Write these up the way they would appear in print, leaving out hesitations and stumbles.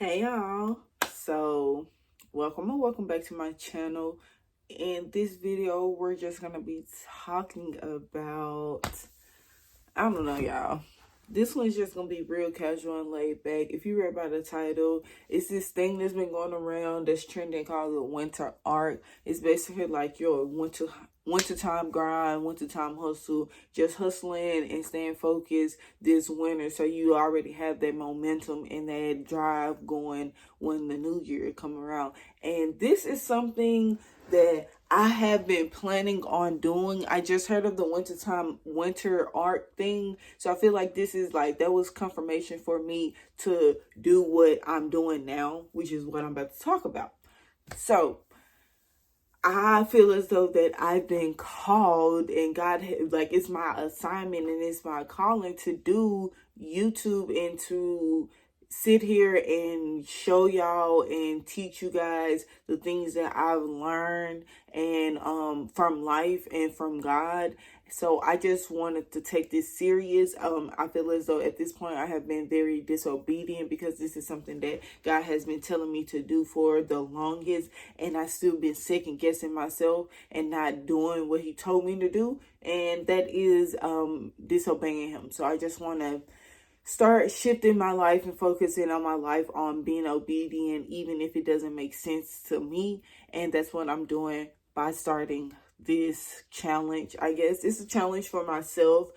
Hey y'all, so welcome back to my channel. In this video we're just gonna be talking about, I don't know y'all, this one's just gonna be real casual and laid back. If you read by the title, it's this thing that's been going around that's trending called the winter art. It's basically like your wintertime grind, wintertime hustle, just hustling and staying focused this winter, so you already have that momentum and that drive going when the new year come around. And this is something that I have been planning on doing. I just heard of the winter art thing. So I feel like this is like, that was confirmation for me to do what I'm doing now, which is what I'm about to talk about. So I feel as though that I've been called, and God, like, it's my assignment and it's my calling to do YouTube and to sit here and show y'all and teach you guys the things that I've learned and from life and from God. So I just wanted to take this serious. I feel as though at this point I have been very disobedient, because this is something that God has been telling me to do for the longest, and I still been second guessing myself and not doing what he told me to do, and that is disobeying him. So I just want to start shifting my life and focusing on my life on being obedient, even if it doesn't make sense to me. And that's what I'm doing by starting this challenge. I guess it's a challenge for myself.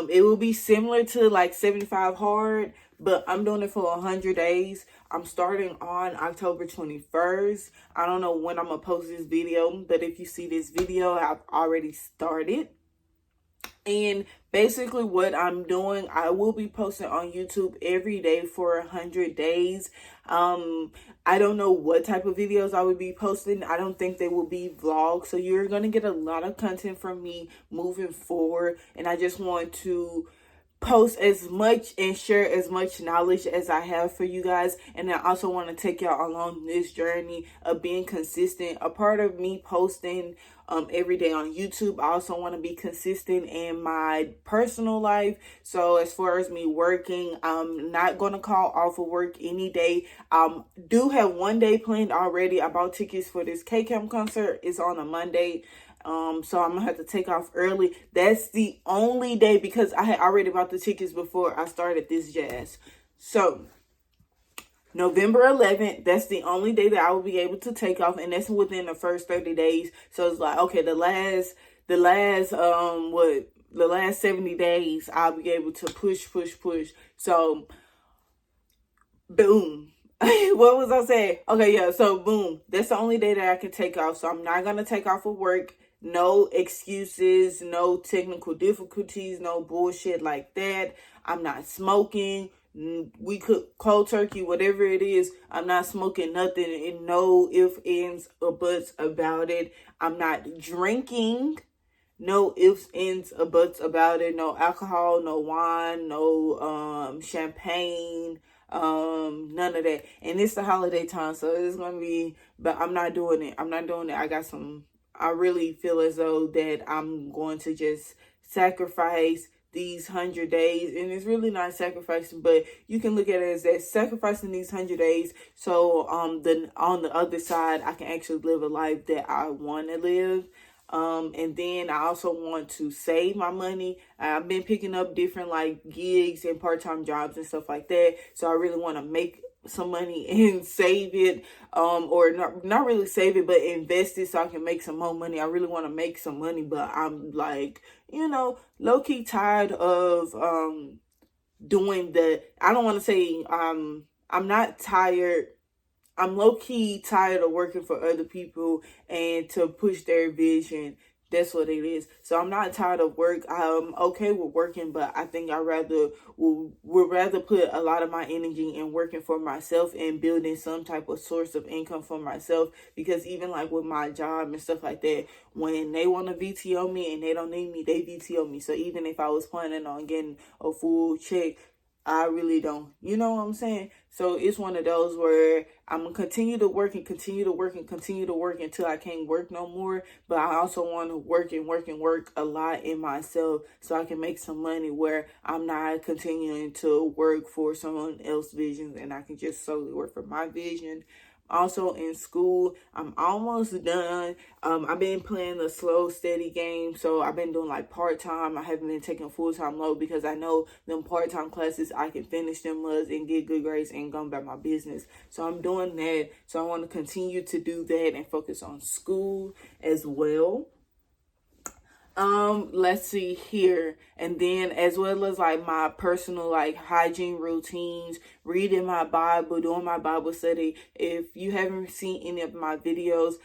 It will be similar to like 75 hard, but I'm doing it for 100 days. I'm starting on October 21st. I don't know when I'm gonna post this video, but if you see this video, I've already started. And basically what I'm doing, I will be posting on YouTube every day for 100 days. I don't know what type of videos I would be posting. I don't think they will be vlogs. So you're going to get a lot of content from me moving forward. And I just want to post as much and share as much knowledge as I have for you guys. And I also want to take y'all along this journey of being consistent. A part of me posting every day on YouTube, I also want to be consistent in my personal life. So as far as me working, I'm not going to call off of work any day. Do have one day planned already. I bought tickets for this K-Camp concert. It's on a Monday. So I'm gonna have to take off early. That's the only day, because I had already bought the tickets before I started this jazz. So November 11th, that's the only day that I will be able to take off, and that's within the first 30 days. So it's like, okay, the last 70 days, I'll be able to push. So boom. What was I saying? Okay, yeah, so boom. That's the only day that I can take off. So I'm not gonna take off of work. No excuses, no technical difficulties, no bullshit like that. I'm not smoking. We cook cold turkey, whatever it is. I'm not smoking nothing, and no ifs, ands, or buts about it. I'm not drinking. No ifs, ands, or buts about it. No alcohol, no wine, no champagne, none of that. And it's the holiday time, so it's gonna be, but I'm not doing it. I really feel as though that I'm going to just sacrifice these 100 days, and it's really not sacrificing, but you can look at it as that, sacrificing these 100 days, so then on the other side I can actually live a life that I want to live. And then I also want to save my money. I've been picking up different like gigs and part-time jobs and stuff like that, so I really want to make some money and save it, or not really save it, but invest it so I can make some more money. I really want to make some money, but I'm like, low-key tired of doing I don't want to say I'm not tired. I'm low-key tired of working for other people and to push their vision. That's what it is. So I'm not tired of work. I'm okay with working, but I think I would rather put a lot of my energy in working for myself and building some type of source of income for myself. Because even like with my job and stuff like that, when they want to VTO me and they don't need me, they VTO me. So even if I was planning on getting a full check, I really don't. You know what I'm saying? So it's one of those where I'm going to continue to work and continue to work and continue to work until I can't work no more. But I also want to work and work and work a lot in myself so I can make some money where I'm not continuing to work for someone else's visions, and I can just solely work for my vision. Also in school, I'm almost done. I've been playing the slow, steady game. So I've been doing like part-time. I haven't been taking full-time load because I know them part-time classes, I can finish them muds and get good grades and go about my business. So I'm doing that. So I want to continue to do that and focus on school as well. Let's see here. And then as well as like my personal like hygiene routines, reading my Bible, doing my Bible study. If you haven't seen any of my videos,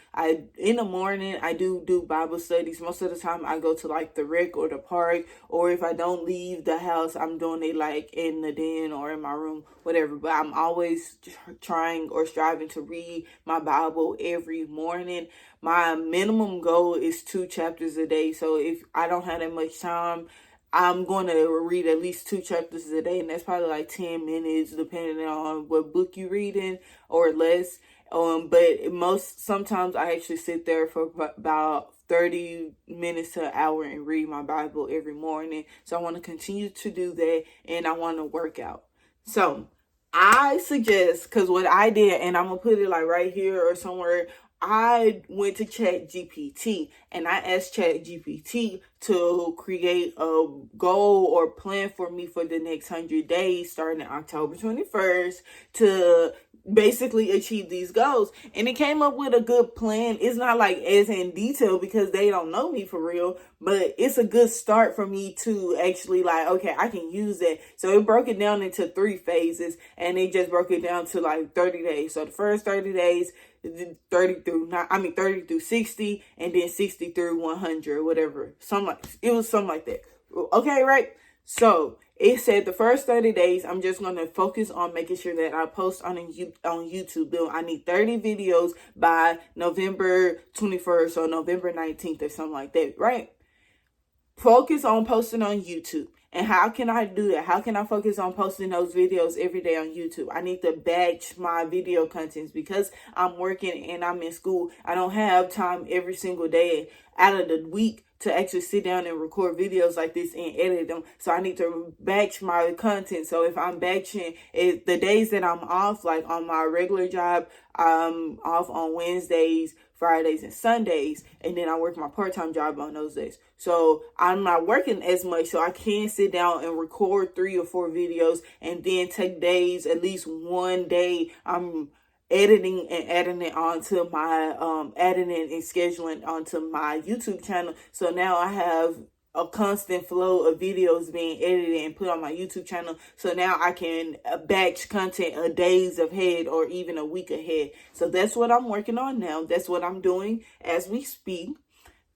in the morning I do Bible studies. Most of the time I go to like the rec or the park, or if I don't leave the house, I'm doing it like in the den or in my room, whatever. But I'm always trying or striving to read my Bible every morning. My minimum goal is 2 chapters a day. So if I don't have that much time, I'm going to read at least 2 chapters a day. And that's probably like 10 minutes, depending on what book you're reading or less. But sometimes I actually sit there for about 30 minutes to an hour and read my Bible every morning. So I want to continue to do that, and I want to work out. So I suggest, because what I did, and I'm going to put it like right here or somewhere, I went to ChatGPT and I asked ChatGPT to create a goal or plan for me for the next 100 days starting October 21st to basically achieve these goals. And it came up with a good plan. It's not like as in detail because they don't know me for real, but it's a good start for me to actually like, okay, I can use that. So it broke it down into 3 phases, and it just broke it down to like 30 days. So the first 30 days, 30 through 60, and then 60 through 100, whatever. It was something like that. Okay, right? So it said the first 30 days, I'm just going to focus on making sure that I post on YouTube. I need 30 videos by November 21st or November 19th or something like that, right? Focus on posting on YouTube. And how can I do that? How can I focus on posting those videos every day on YouTube? I need to batch my video contents because I'm working and I'm in school. I don't have time every single day out of the week to actually sit down and record videos like this and edit them. So I need to batch my content. So if I'm batching the days that I'm off, like on my regular job, I'm off on Wednesdays, Fridays, and Sundays, and then I work my part-time job on those days. So I'm not working as much, so I can sit down and record 3 or 4 videos and then take days, at least one day I'm editing and adding it onto my editing and scheduling onto my YouTube channel. So now I have a constant flow of videos being edited and put on my YouTube channel. So now I can batch content a days ahead or even a week ahead. So that's what I'm working on now. That's what I'm doing as we speak.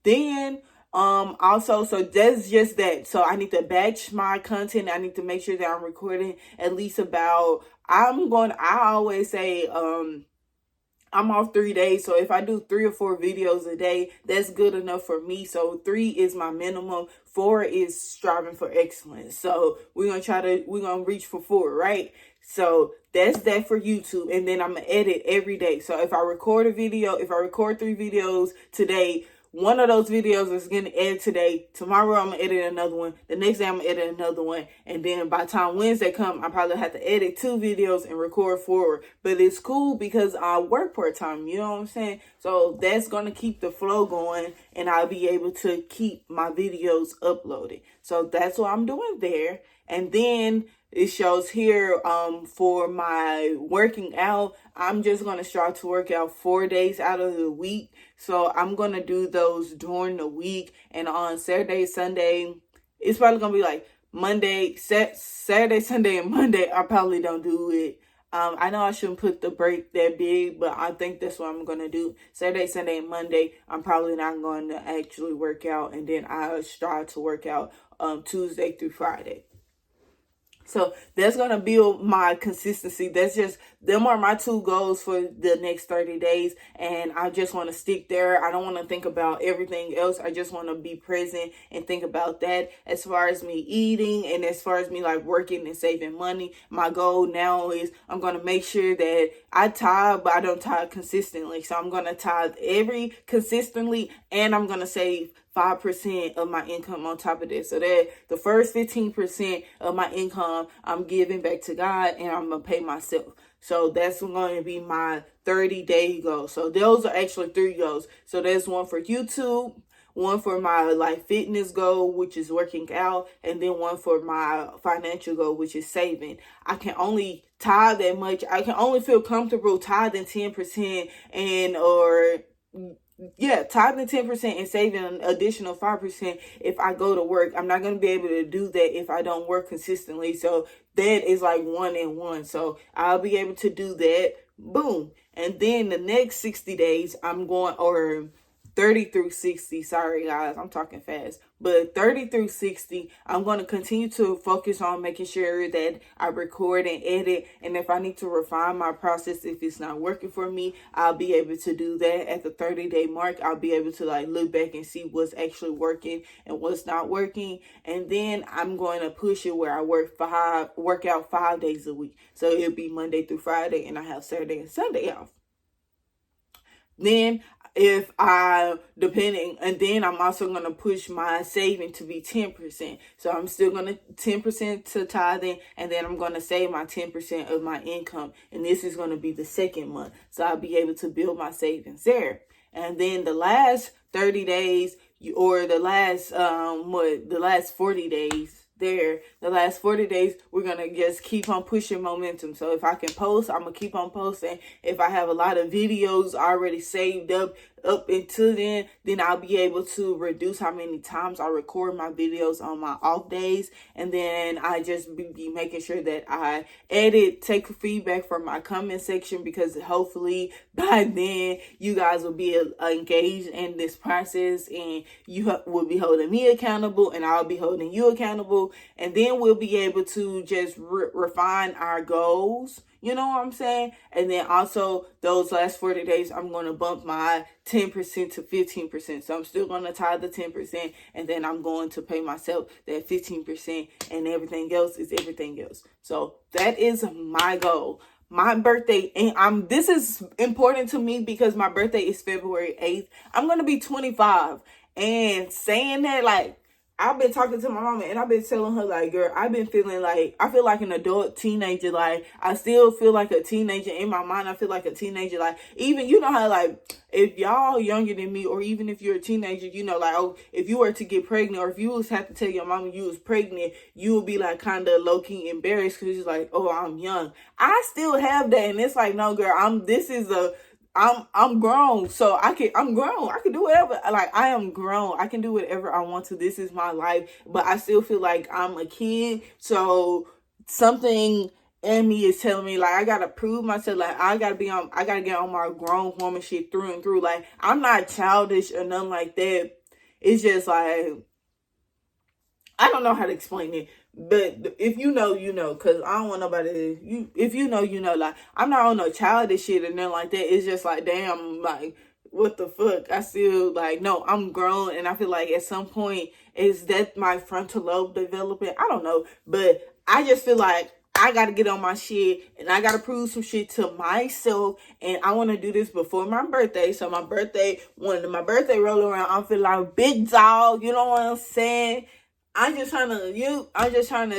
Then also, so that's just that. So I need to batch my content. I need to make sure that I'm recording at least I always say, I'm off 3 days. So if I do 3 or 4 videos a day, that's good enough for me. So 3 is my minimum. 4 is striving for excellence. So we're going to reach for 4, right? So that's that for YouTube. And then I'm going to edit every day. So if I record 3 videos today, one of those videos is going to edit today. Tomorrow I'm going to edit another one. The next day I'm going to edit another one. And then by the time Wednesday comes, I probably have to edit 2 videos and record 4. But it's cool because I work part-time. You know what I'm saying? So that's going to keep the flow going. And I'll be able to keep my videos uploaded. So that's what I'm doing there. And then it shows here for my working out, I'm just going to start to work out 4 days out of the week. So I'm going to do those during the week. And on Saturday, Sunday, it's probably going to be like Saturday, Sunday, and Monday. I probably don't do it. I know I shouldn't put the break that big, but I think that's what I'm going to do. Saturday, Sunday, and Monday, I'm probably not going to actually work out. And then I'll strive to work out Tuesday through Friday. So that's going to build my consistency. Them are my 2 goals for the next 30 days. And I just want to stick there. I don't want to think about everything else. I just want to be present and think about that. As far as me eating and as far as me like working and saving money, my goal now is I'm going to make sure that I tithe, but I don't tithe consistently. So I'm going to tithe consistently, and I'm going to save 5% of my income on top of this. So that the first 15% of my income, I'm giving back to God, and I'm going to pay myself. So that's going to be my 30-day goal. So those are actually 3 goals. So there's one for YouTube, one for my like fitness goal, which is working out, and then one for my financial goal, which is saving. I can only tithe that much. I can only feel comfortable tithing 10% tithing 10% and saving an additional 5% if I go to work. I'm not going to be able to do that if I don't work consistently. So that is like 1 and 1. So I'll be able to do that. Boom. And then the next 60 days, I'm going, or 30 through 60. Sorry, guys, I'm talking fast. But 30 through 60, I'm going to continue to focus on making sure that I record and edit. And if I need to refine my process, if it's not working for me, I'll be able to do that at the 30-day mark. I'll be able to like look back and see what's actually working and what's not working. And then I'm going to push it where I work out 5 days a week. So it'll be Monday through Friday, and I have Saturday and Sunday off. Then and then I'm also going to push my saving to be 10%. So I'm still going to 10% to tithing, and then I'm going to save my 10% of my income. And this is going to be the second month. So I'll be able to build my savings there. And then the last 30 days, or the last 40 days, the last 40 days, we're going to just keep on pushing momentum. So if I can post, I'm going to keep on posting. If I have a lot of videos already saved up until then I'll be able to reduce how many times I record my videos on my off days. And then I just be making sure that I edit, take feedback from my comment section, because hopefully by then you guys will be engaged in this process, and you will be holding me accountable, and I'll be holding you accountable. And then we'll be able to just refine our goals. You know what I'm saying? And then also those last 40 days, I'm going to bump my 10% to 15%. So I'm still going to tithe the 10%, and then I'm going to pay myself that 15%, and everything else is everything else. So that is my goal. My birthday, and this is important to me because my birthday is February 8th. I'm going to be 25. And saying that, like, I've been talking to my mama, and I've been telling her, like, girl, I've been feeling like, I feel like an adult teenager. Like, I still feel like a teenager. In my mind, I feel like a teenager. Like, even, you know how, like, if y'all younger than me, or even if you're a teenager, you know, like, oh, if you were to get pregnant, or if you was have to tell your mama you was pregnant, you would be, like, kind of low-key embarrassed, because you're like, oh, I'm young. I still have that, and it's like, no, girl, I'm grown, so I'm grown. I can do whatever. Like, I am grown. I can do whatever I want to. This is my life, but I still feel like I'm a kid. So something in me is telling me, like, I gotta prove myself. Like, I gotta get on my grown woman shit through and through. Like, I'm not childish or nothing like that. It's just like, I don't know how to explain it. But if you know, you know, because I don't want nobody if you know, you know. Like, I'm not on no childish shit or nothing like that. It's just like, damn, like, what the fuck? I still, like, no, I'm grown, and I feel like at some point, is that my frontal lobe developing? I don't know. But I just feel like I got to get on my shit, and I got to prove some shit to myself, and I want to do this before my birthday. So when my birthday roll around, I'm feeling like big dog, you know what I'm saying? I'm just trying to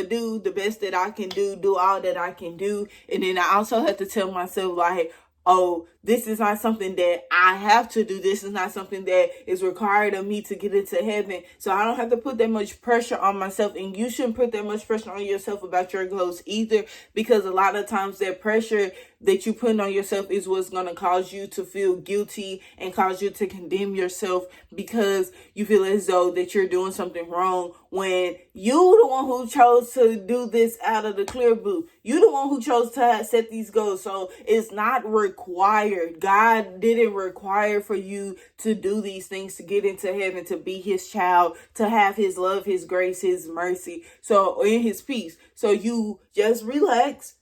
do the best that I can do all that I can do. And then I also have to tell myself, like, oh, this is not something that I have to do. This is not something that is required of me to get into heaven. So I don't have to put that much pressure on myself. And you shouldn't put that much pressure on yourself about your goals either, because a lot of times that pressure that you put on yourself is what's going to cause you to feel guilty and cause you to condemn yourself because you feel as though that you're doing something wrong, when you the one who chose to do this out of the clear blue. You the one who chose to set these goals. So it's not required. God didn't require for you to do these things to get into heaven, to be his child, to have his love, his grace, his mercy, so in his peace. So you just relax.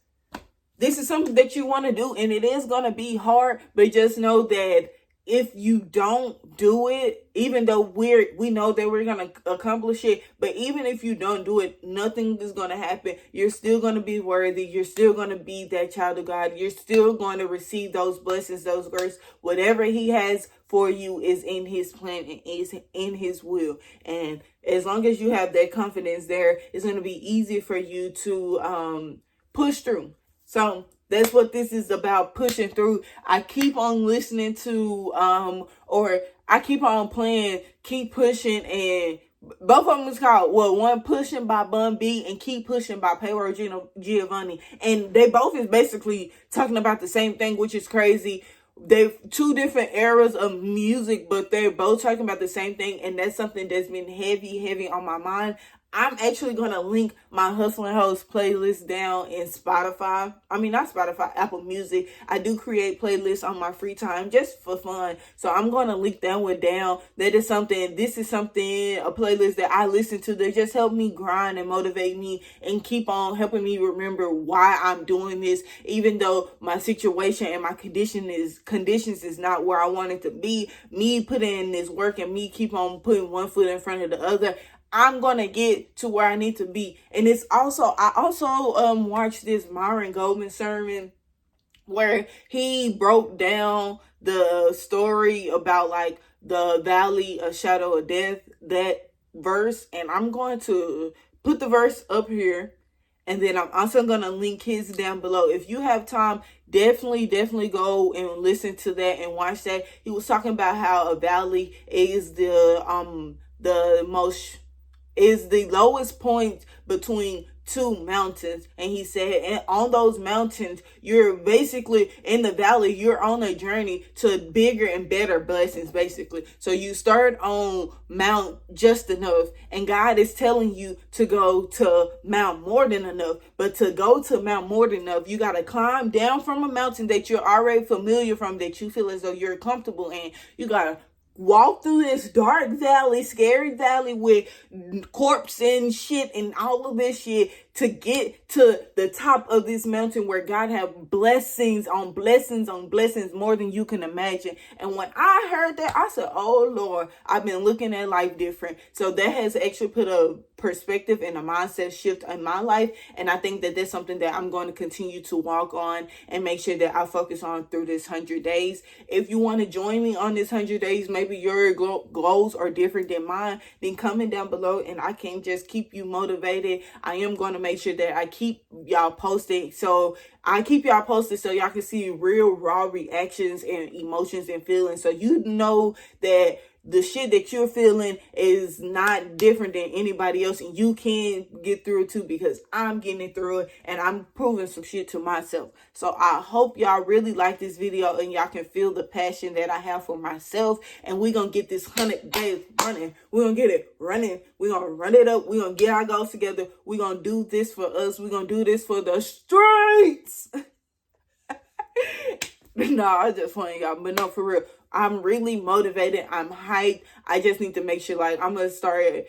This is something that you want to do, and it is going to be hard, but just know that if you don't do it, even though we know that we're going to accomplish it, but even if you don't do it, nothing is going to happen. You're still going to be worthy. You're still going to be that child of God. You're still going to receive those blessings, those grace. Whatever he has for you is in his plan and is in his will. And as long as you have that confidence there, it's going to be easy for you to push through. So that's what this is about, pushing through. I keep on listening to, or I keep on playing Keep Pushing, and both of them is called, well, one Pushing by Bun B and Keep Pushing by Pedro Giovanni. And they both is basically talking about the same thing, which is crazy. They're two different eras of music, but they're both talking about the same thing. And that's something that's been heavy on my mind. I'm actually going to link my Hustling Host playlist down in Spotify. I mean, not Spotify, Apple Music. I do create playlists on my free time just for fun. So I'm going to link that one down. This is something, a playlist that I listen to that just help me grind and motivate me and keep on helping me remember why I'm doing this. Even though my situation and my conditions is not where I want it to be, me putting in this work and me keep on putting one foot in front of the other, I'm going to get to where I need to be. And it's also, I also watched this Myron Goldman sermon where he broke down the story about like the valley of shadow of death, that verse. And I'm going to put the verse up here. And then I'm also going to link his down below. If you have time, definitely go and listen to that and watch that. He was talking about how a valley is the lowest point between two mountains. And he said, and on those mountains, you're basically in the valley, you're on a journey to bigger and better blessings, basically. So you start on Mount just enough, and God is telling you to go to Mount more than enough. But to go to Mount more than enough, you got to climb down from a mountain that you're already familiar from, that you feel as though you're comfortable in. You got to walk through this dark valley, scary valley with corpse and shit and all of this shit to get to the top of this mountain where God have blessings on blessings on blessings more than you can imagine. And when I heard that, I said, oh Lord, I've been looking at life different. So that has actually put a perspective and a mindset shift in my life. And I think that that's something that I'm going to continue to walk on and make sure that I focus on through this 100 days. If you want to join me on this 100 days, maybe your goals are different than mine, then comment down below and I can just keep you motivated. I am going to make sure that I keep y'all posted. So I keep y'all posted so y'all can see real raw reactions and emotions and feelings. So you know that the shit that you're feeling is not different than anybody else, and you can get through it too, because I'm getting through it and I'm proving some shit to myself. So I hope y'all really like this video and y'all can feel the passion that I have for myself, and we're gonna get this 100 days running. We're gonna get it running. We're gonna run it up. We're gonna get our goals together. We're gonna do this for us. We're gonna do this for the streets. No, I just playing, y'all, but no, for real, I'm really motivated. I'm hyped. I just need to make sure, like, I'm gonna start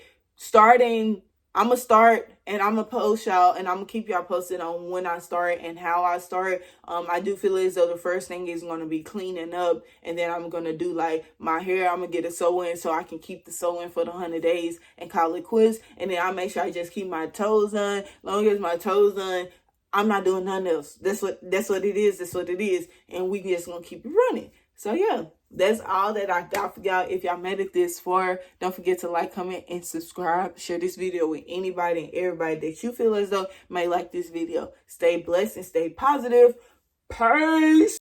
and I'm gonna post y'all, and I'm gonna keep y'all posted on when I start and how I start. I do feel as though the first thing is gonna be cleaning up, and then I'm gonna do like my hair. I'm gonna get a sew-in so I can keep the sew-in for the 100 days and call it quits. And then I'll make sure I just keep my toes done. Long as my toes done, I'm not doing nothing else. That's what it is. That's what it is. And we just gonna keep it running. So yeah, that's all that I got for y'all. If y'all made it this far, don't forget to like, comment, and subscribe. Share this video with anybody and everybody that you feel as though may like this video. Stay blessed and stay positive. Peace.